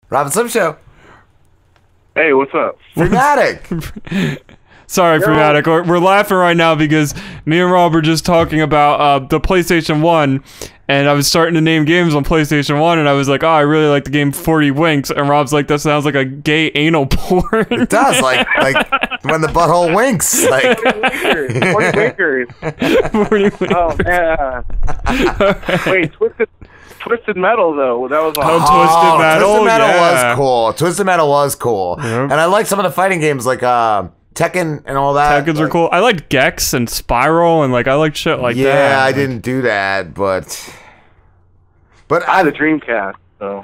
Robin Slim Show. Hey, what's up? Freematik. Sorry, Freematik. We're laughing right now because me and Rob were just talking about the PlayStation 1, and I was starting to name games on PlayStation 1, and I was like, oh, I really like the game 40 Winks, and Rob's like, that sounds like a gay anal porn. It does, like when the butthole winks. Like 40 Winkers. 40 Winks. Oh, man. Wait, Twisted Metal, though. That was Twisted Metal, Twisted Metal yeah. was cool. Twisted Metal was cool. Yep. And I like some of the fighting games like Tekken and all that. Tekkens are cool. I like Gex and Spiral, and I like shit like that. Yeah, I didn't do that, but I had a Dreamcast, so.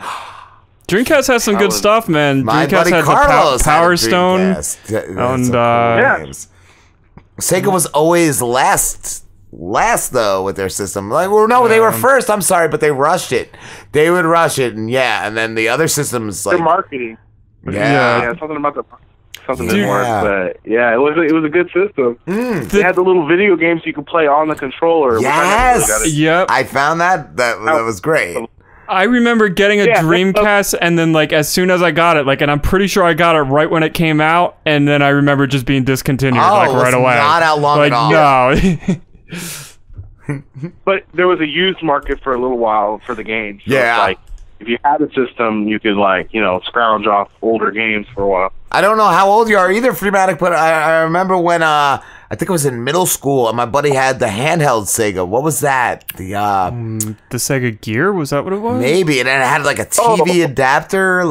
Dreamcast has some good stuff, man. My Dreamcast buddy has Carlos the Power had a Stone. Dreamcast. And, yeah. Sega was always last though with their system. Like, well, no, they were first. I'm sorry, but they rushed it. They would rush it, and then the other systems like Their marketing. yeah. Something didn't work, but yeah, it was a good system. They had the little video games you could play on the controller. Yes. Yep. I found that was great. I remember getting a Dreamcast, and then as soon as I got it, and I'm pretty sure I got it right when it came out, and then I remember just being discontinued right away. Not out long at all. No. But there was a used market for a little while for the games. So yeah. It's if you had a system, you could scrounge off older games for a while. I don't know how old you are either, Freematik, but I remember when I think it was in middle school, and my buddy had the handheld Sega. What was that? The Sega Gear? Was that what it was? Maybe, and it had a TV adapter,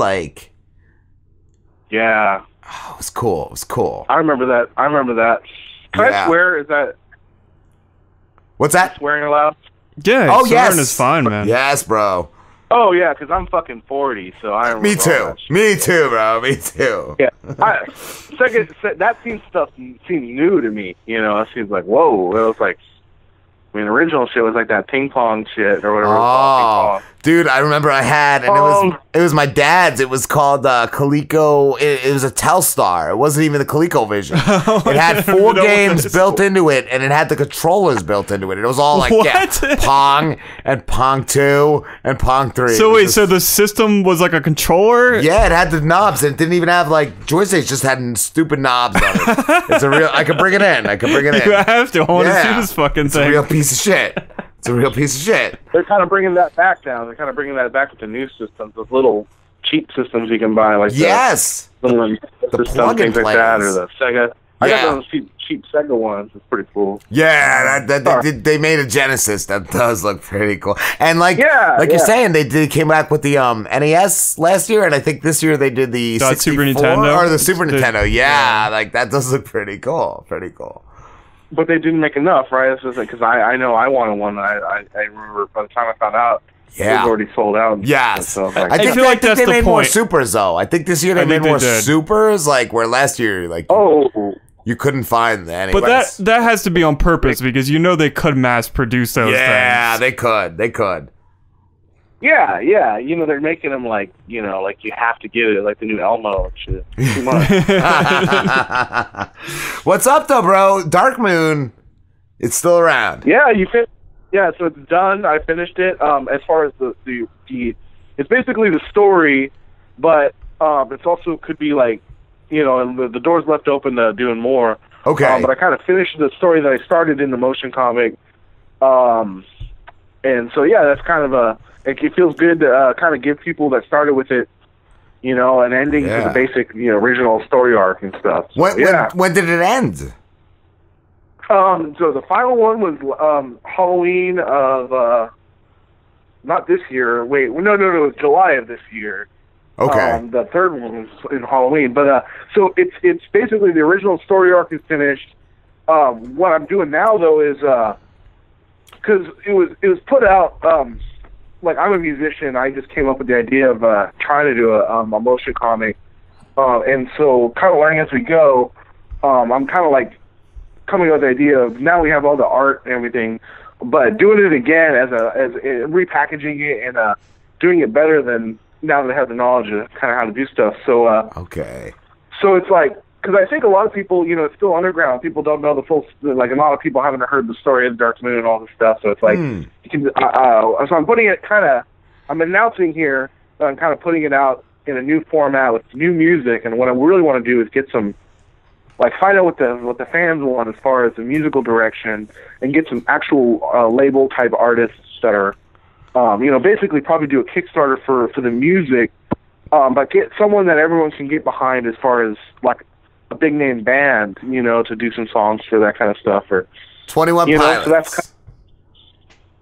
Yeah. Oh, it was cool. It was cool. I remember that. Can I swear? Is that what's that? Swearing allowed? Yeah. Oh, swearing yes. is fine, man. Yes, bro. Oh yeah, because I'm fucking 40, so I remember. Me too. Me too, bro. Me too. Yeah. That stuff seems new to me. It seems like whoa. It was original shit was that ping pong shit or whatever. Oh, dude, I remember I had, and it was my dad's. It was called Coleco. It was a Telstar. It wasn't even the ColecoVision. It had 4 games built into it, and it had the controllers built into it. It was all Pong and Pong 2 and Pong 3. So wait, so the system was like a controller? Yeah, it had the knobs. It didn't even have joysticks. Just had stupid knobs on it. It's a real. I could bring it in. You have to. I want to see this fucking thing. It's a real piece of shit. It's a real piece of shit. They're kind of bringing that back now. They're kind of bringing that back with the new systems, those little cheap systems you can buy, yes, the plug-in things like that, or the Sega. I got those cheap Sega ones. It's pretty cool. Yeah, they made a Genesis that does look pretty cool. And you're saying, they came back with the NES last year, and I think this year they did the 64 Super Nintendo or the Super Nintendo. Yeah, that does look pretty cool. Pretty cool. But they didn't make enough, right? It's just because I know I wanted one. I remember by the time I found out, it was already sold out. Yes. So I feel like that's they made more supers, though. I think this year they made more supers, where last year, you couldn't find any. But that has to be on purpose, because they could mass produce those things. Yeah, they could. They could. Yeah. They're making them you have to get it, the new Elmo and shit. Too much. What's up, though, bro? Dark Moon, it's still around. Yeah, so it's done. I finished it. As far as the it's basically the story, but it's also could be and the door's left open to doing more. Okay. But I kind of finished the story that I started in the motion comic. And so that's kind of it feels good to kind of give people that started with it, an ending to the basic, original story arc and stuff. So, when did it end? So the final one was Halloween of not this year. Wait, no, it was July of this year. Okay. The third one was in Halloween, but so it's basically the original story arc is finished. What I'm doing now though is because it was put out. I'm a musician. I just came up with the idea of trying to do a motion comic, and so kind of learning as we go. I'm kind of coming up with the idea of now we have all the art and everything, but doing it again as repackaging it and doing it better than now that I have the knowledge of kind of how to do stuff. So okay. So it's because I think a lot of people, it's still underground. People don't know the full, a lot of people haven't heard the story of the Dark Moon and all this stuff. So it's you can, so I'm putting it I'm announcing here, I'm kind of putting it out in a new format with new music. And what I really want to do is get some, like, find out what the fans want as far as the musical direction, and get some actual label type artists that are, basically probably do a Kickstarter for the music, but get someone that everyone can get behind as far as like a big name band, to do some songs for that kind of stuff. Or 21 Pilots. So that's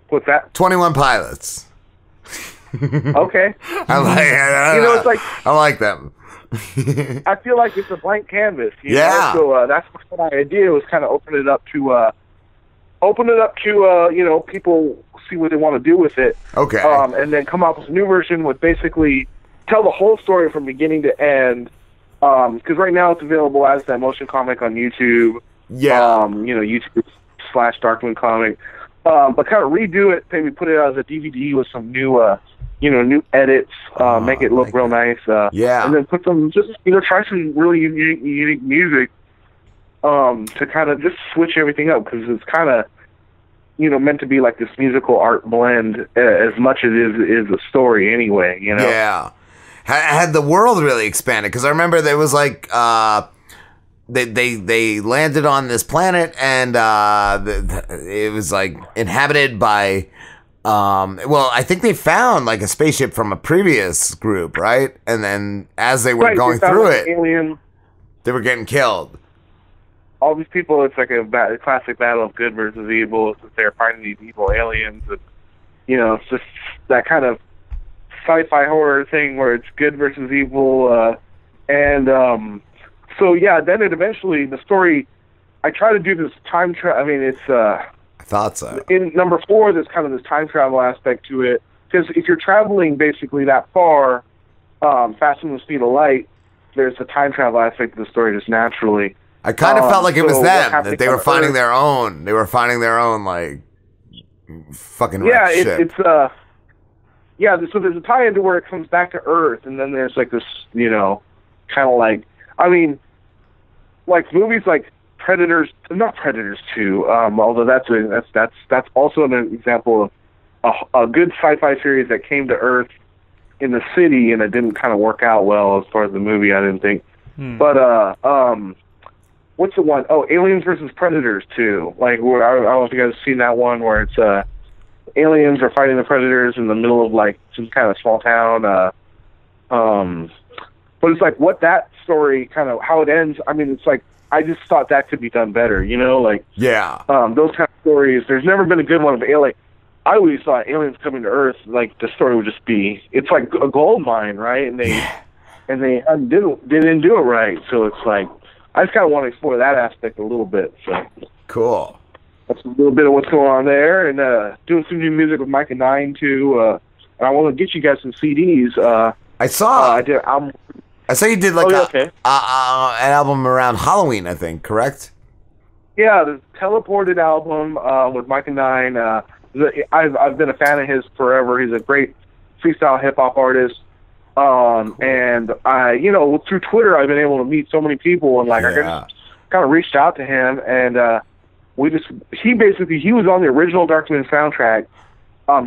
what's that? 21 Pilots. Okay. It's like I like them. I feel like it's a blank canvas. Yeah. So that's my idea, was kind of open it up to people see what they want to do with it. Okay. And then come up with a new version with basically tell the whole story from beginning to end. Because right now it's available as that motion comic on YouTube. Yeah. YouTube/Darkmoon Comic. But kind of redo it, maybe put it out as a DVD with some new, new edits, make it look real nice. Yeah. And then put some, just, try some really unique music, to kind of just switch everything up, because it's kind of, meant to be like this musical art blend as much as it is a story anyway, Yeah. Had the world really expanded? Because I remember there was like, they landed on this planet, and it was like inhabited by I think they found like a spaceship from a previous group, right? And then as they were going through it, alien, they were getting killed. All these people, it's like a classic battle of good versus evil. They're fighting these evil aliens, and it's just that kind of sci-fi horror thing where it's good versus evil, so yeah, then it eventually, the story, I try to do this time travel. I mean, it's I thought so. In number 4, there's kind of this time travel aspect to it, because if you're traveling basically that far, faster than the speed of light, there's a time travel aspect of the story just naturally. I kind of felt like it was them, that they were finding Earth. their own. They were finding their own, like, fucking yeah, wrecked ship. So there's a tie into where it comes back to Earth, and then there's like this, kind of like, I mean, like movies like not Predators 2, although that's also an example of a good sci-fi series that came to Earth in the city, and it didn't kind of work out well as far as the movie, I didn't think. But what's the one? Oh, Aliens versus Predators 2. Like, where, I don't know if you guys have seen that one, where it's aliens are fighting the predators in the middle of like some kind of small town. But it's like what that story kind of how it ends. I mean, it's like I just thought that could be done better. Like yeah, those kind of stories. There's never been a good one of alien. I always thought aliens coming to Earth, like the story would just be it's like a gold mine, right? And they didn't do it right. So it's like I just kind of want to explore that aspect a little bit. So cool. That's a little bit of what's going on there, and doing some new music with Mike and Nine too. And I want to get you guys some CDs. I saw. I did an album. I saw you did like an album around Halloween, I think. Correct? Yeah, the Teleported album with Mike and Nine. I've been a fan of his forever. He's a great freestyle hip hop artist. And I, through Twitter, I've been able to meet so many people, and like I just kind of reached out to him, and he was on the original Darkmoon soundtrack,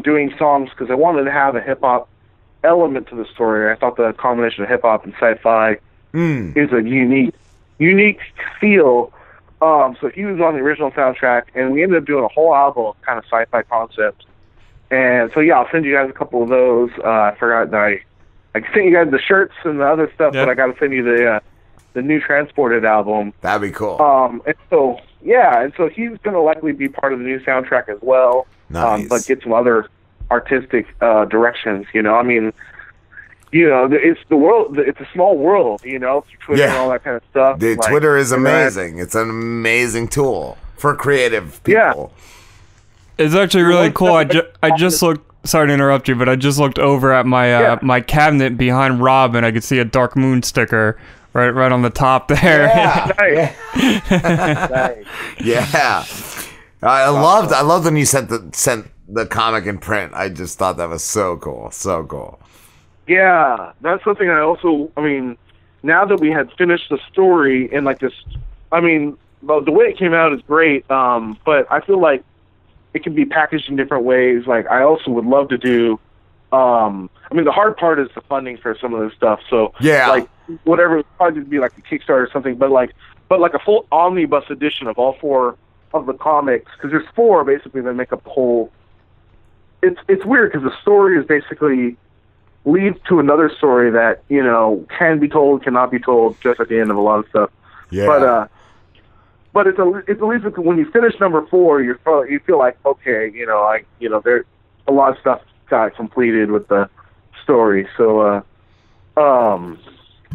doing songs because I wanted to have a hip hop element to the story. I thought the combination of hip hop and sci-fi is a unique feel. So he was on the original soundtrack, and we ended up doing a whole album of kind of sci-fi concepts. And so yeah, I'll send you guys a couple of those. I forgot that I sent you guys the shirts and the other stuff, but I got to send you the new Transported album. That'd be cool. And so he's going to likely be part of the new soundtrack as well. Nice. But get some other artistic directions. I mean, it's the world. It's a small world. Through Twitter and all that kind of stuff. Dude, like, Twitter is amazing. It's an amazing tool for creative people. Yeah. It's actually really cool. I just looked. Sorry to interrupt you, but I just looked over at my my cabinet behind Rob, and I could see a Darkmoon sticker right on the top there. Yeah, nice. Yeah. I loved when you sent the comic in print. I just thought that was so cool. So cool. Yeah, that's something I mean, now that we had finished the story and like this, I mean, the way it came out is great, but I feel like it can be packaged in different ways. Like, I also would love to do I mean, the hard part is the funding for some of this stuff. So yeah, like whatever, it'd probably be like a Kickstarter or something. But like a full omnibus edition of all 4 of the comics, because there's 4 basically that make up the whole. It's weird because the story is basically leads to another story that, you know, can be told, cannot be told, just at the end of a lot of stuff. Yeah. But it's at least when you finish number 4, you feel like, okay, you know, there a lot of stuff got completed with the story. So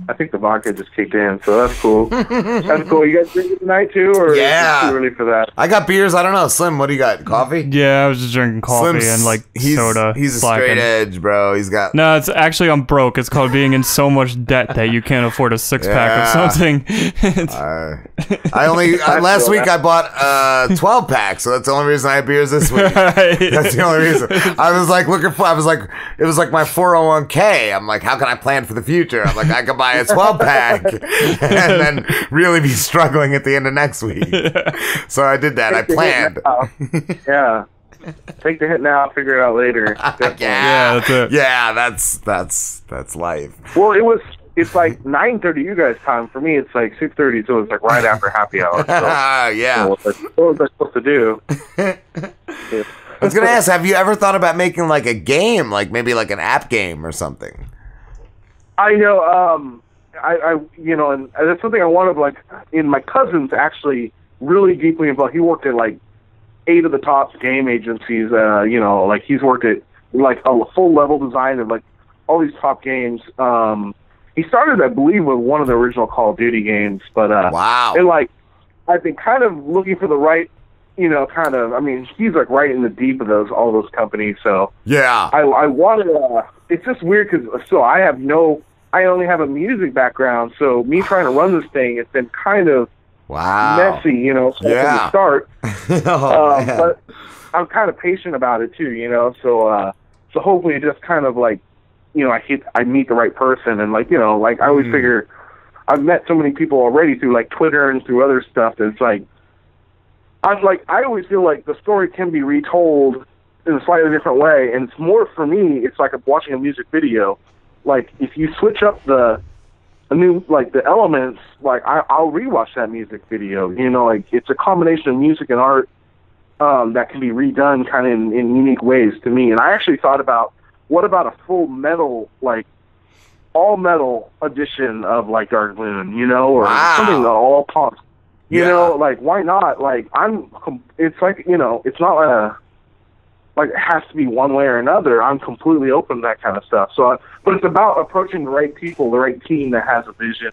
I think the vodka just kicked in, so that's cool. That's cool. You guys drinking tonight too, or yeah, is it too early for that? I got beers. I don't know. Slim, what do you got? Coffee? Yeah, I was just drinking coffee and like soda. He's a straight edge, bro. He's got. No, it's actually I'm broke. It's called being in so much debt that you can't afford a 6-pack of something. I only last week I bought a 12-pack, so that's the only reason I had beers this week. Right. That's the only reason. I was like looking for. I was like, it was like my 401k. I'm like, how can I plan for the future? I'm like, I could buy a 12-pack and then really be struggling at the end of next week. So I did that. I planned. Yeah. Take the hit now, figure it out later. Yeah, that's it. Yeah, that's life. Well, it's like 9:30 you guys' time. For me, it's like 6:30, so it's like right after happy hour. So, yeah. What was I supposed to do? Yeah. I was gonna ask, have you ever thought about making like a game, like maybe like an app game or something? I know, I you know, and that's something I wanted, like, in my cousin's actually really deeply involved. He worked at, like, 8 of the top game agencies, you know, like, he's worked at, like, a full level design of, like, all these top games. He started, I believe, with one of the original Call of Duty games, but, wow. And, like, I've been kind of looking for the right, you know, kind of, I mean, he's, like, right in the deep of all those companies, so. Yeah. I wanted, it's just weird because, so I only have a music background, so me trying to run this thing, it's been kind of messy, you know, from the start. But I'm kind of patient about it too, you know. So hopefully it just kind of like, you know, I meet the right person, and like, you know, like I always figure I've met so many people already through like Twitter and through other stuff that it's like I always feel like the story can be retold in a slightly different way, and it's more for me. It's like watching a music video. Like, if you switch up the elements, like, I'll rewatch that music video. You know, like, it's a combination of music and art that can be redone kind of in unique ways to me. And I actually thought about, what about a full metal, like, all-metal edition of, like, Dark Moon, you know, or something all punk. You know, like, why not? Like, it's like, you know, it's not like it has to be one way or another. I'm completely open to that kind of stuff. So, but it's about approaching the right people, the right team that has a vision,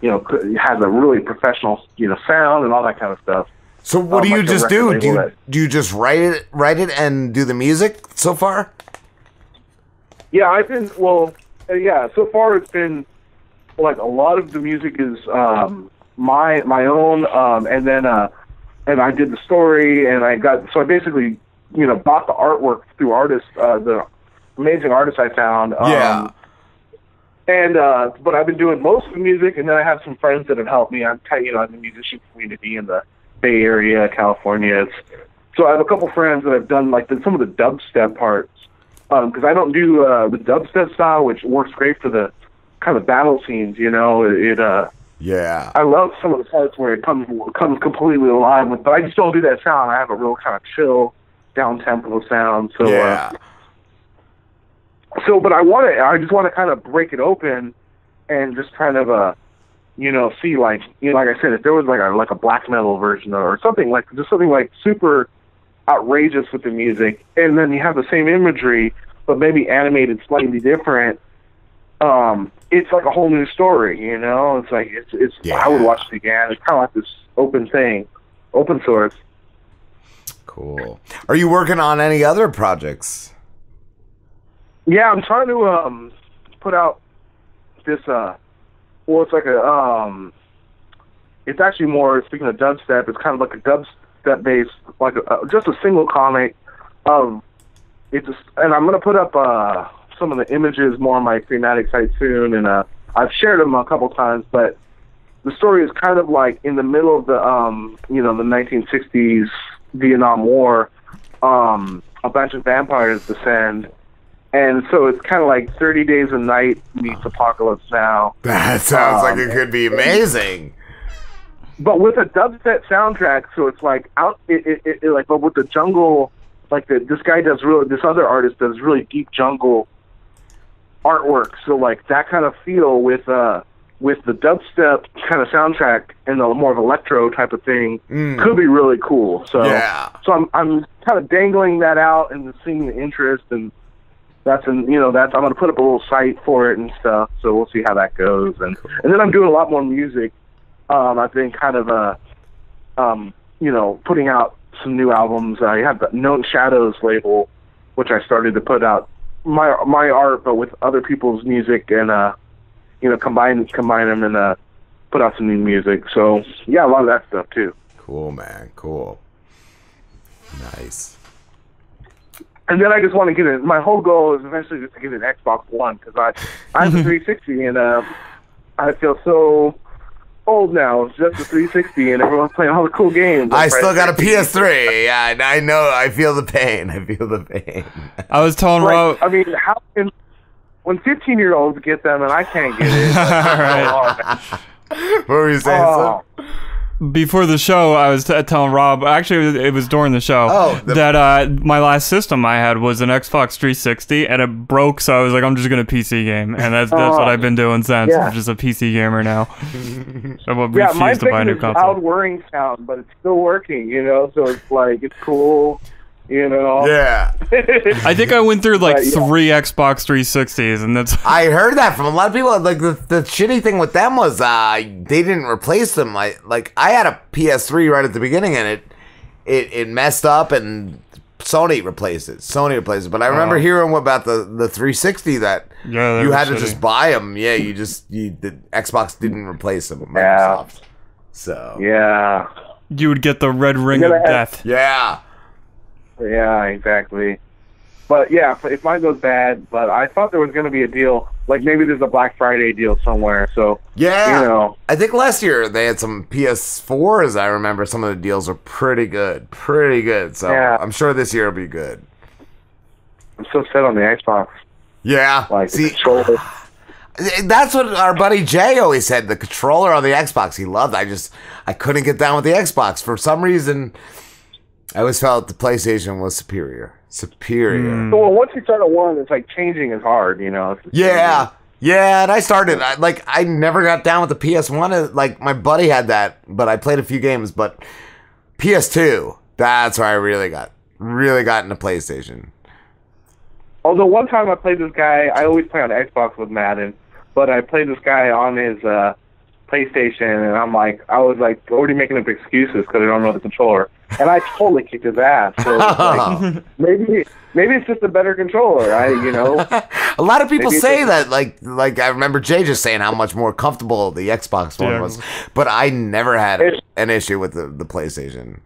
you know, has a really professional, you know, sound and all that kind of stuff. So what do you just do? Do you just write it and do the music so far? Yeah, so far it's been like a lot of the music is my own, and then and I did the story, and I basically, you know, bought the artwork through artists, the amazing artists I found. But I've been doing most of the music, and then I have some friends that have helped me. I'm in the musician community in the Bay Area, California. So I have a couple friends that have done like some of the dubstep parts, because I don't do the dubstep style, which works great for the kind of battle scenes. You know, I love some of the parts where it comes completely alive with, but I just don't do that sound. I have a real kind of chill, down-tempo sound. So, but I just want to kind of break it open and just kind of, you know, see, like, you know, like I said, if there was like a black metal version or something like super outrageous with the music, and then you have the same imagery but maybe animated slightly different, it's like a whole new story, you know. It's like I would watch it again. It's kind of like this open thing, open source. Cool. Are you working on any other projects? Yeah, I'm trying to put out this. It's like it's actually more, speaking of dubstep, it's kind of like a dubstep based, like just a single comic of and I'm gonna put up some of the images more on my Freematik site soon, and I've shared them a couple times, but the story is kind of like in the middle of the you know, the 1960s Vietnam War. A bunch of vampires descend, And so it's kind of like 30 Days a Night meets Apocalypse Now. That sounds like it could be amazing. But with a dubstep soundtrack, so it's like but with the jungle, like this other artist does really deep jungle artwork. So like that kind of feel with the dubstep kind of soundtrack and the more of electro type of thing could be really cool. So so I'm kind of dangling that out and seeing the interest, and I'm going to put up a little site for it and stuff. So we'll see how that goes, and then I'm doing a lot more music. I've been kind of putting out some new albums. I have the Known Shadows label, which I started to put out my art, but with other people's music, and combine them and put out some new music. So yeah, a lot of that stuff too. Cool, man. Cool. Nice. And then I just want to get it. My whole goal is eventually just to get an Xbox One, because I have a 360 and I feel so old now. It's just a 360 and everyone's playing all the cool games. I still got a PS3. Yeah, I know. I feel the pain. I was telling Rob. I mean, how can when 15-year-olds get them and I can't get it? Right. What were you saying, son? Before the show, I was telling Rob, actually it was during the show, that my last system I had was an Xbox 360, and it broke, so I was like, I'm just going to PC game, and that's what I've been doing since. I'm just a PC gamer now. I refuse to buy a new console. Loud whirring sound, but it's still working, so it's like, it's cool. Yeah. I think I went through like 3 Xbox 360s, and that's. I heard that from a lot of people. Like the shitty thing with them was they didn't replace them. I had a PS3 right at the beginning, and it messed up, and Sony replaced it. But I remember hearing about the 360 that you had to just buy them. Yeah, the Xbox didn't replace them. Microsoft. So yeah, you would get the red ring of death. Yeah. Yeah, exactly. But yeah, if mine goes bad, but I thought there was going to be a deal, like maybe there's a Black Friday deal somewhere. So yeah, I think last year they had some PS4s. I remember some of the deals were pretty good. So I'm sure this year will be good. I'm so set on the Xbox. Yeah, controller. That's what our buddy Jay always said. The controller on the Xbox he loved. I couldn't get down with the Xbox for some reason. I always felt the PlayStation was superior. Well, once you start at one, it's like changing is hard, Yeah, and I started. I never got down with the PS1. Like my buddy had that, but I played a few games. But PS2, that's where I really got into PlayStation. Although one time I played this guy, I always play on Xbox with Madden, but I played this guy on his PlayStation, and I was already making up excuses because I don't know the controller. And I totally kicked his ass. So maybe it's just a better controller. A lot of people say that. Like I remember Jay just saying how much more comfortable the Xbox One was, but I never had an issue with the PlayStation.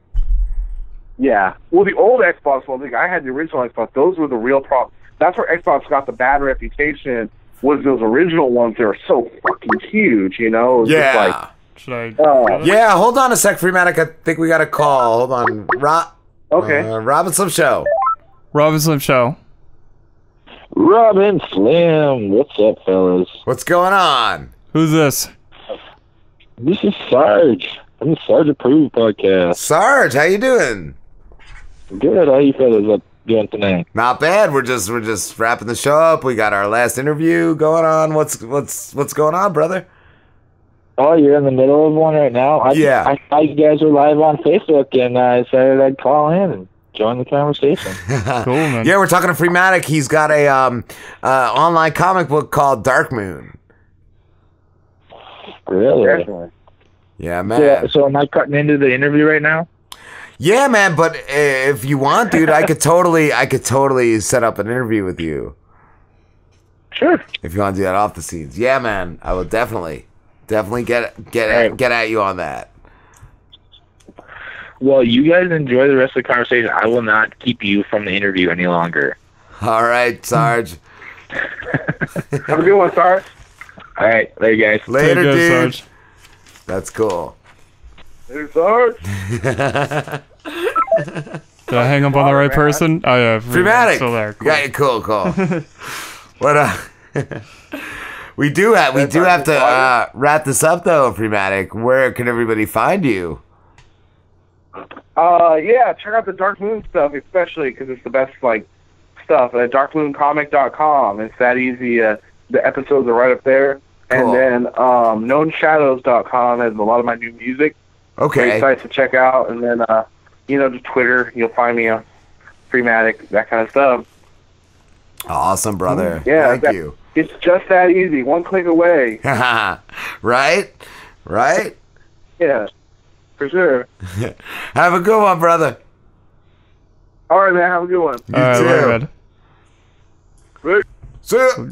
Yeah, well, the old Xbox One, I had the original Xbox. Those were the real problem. That's where Xbox got the bad reputation. Was those original ones? They were so fucking huge. It was just should I? Yeah, hold on a sec, Freematik. I think we got a call. Hold on. Okay. Robin Slim Show. Robin Slim Show. Robin Slim. What's up, fellas? What's going on? Who's this? This is Sarge. I'm the Sarge Approved podcast. Sarge, how you doing? Good. How you fellas doing tonight? Not bad. We're just wrapping the show up. We got our last interview going on. What's going on, brother? Oh, you're in the middle of one right now? I thought you guys were live on Facebook, and I decided I'd call in and join the conversation. Cool, man. Yeah, we're talking to Freematik. He's got a online comic book called Dark Moon. Really? Yeah, man. So am I cutting into the interview right now? Yeah, man, but if you want, dude, I could totally set up an interview with you. Sure. If you want to do that off the scenes. Yeah, man, I will definitely get at you on that. Well, you guys enjoy the rest of the conversation. I will not keep you from the interview any longer. All right, Sarge. Have a good one, Sarge. All right, later, guys. Later, dude. Sarge. That's cool. Later, Sarge. Did I hang up on the right person? Oh yeah, Freematik. Still there. Cool. Yeah, cool. What we do have to wrap this up though, Freematik. Where can everybody find you? Yeah, check out the Dark Moon stuff, especially because it's the best stuff at darkmooncomic.com. It's that easy. The episodes are right up there. Cool. And then knownshadows.com has a lot of my new music. Okay. Great sites to check out. And then just Twitter, you'll find me on Freematik, that kind of stuff. Awesome, brother. Yeah, Thank you. It's just that easy. One click away. Right? Yeah, for sure. Have a good one, brother. All right, man. Have a good one. You too. See ya.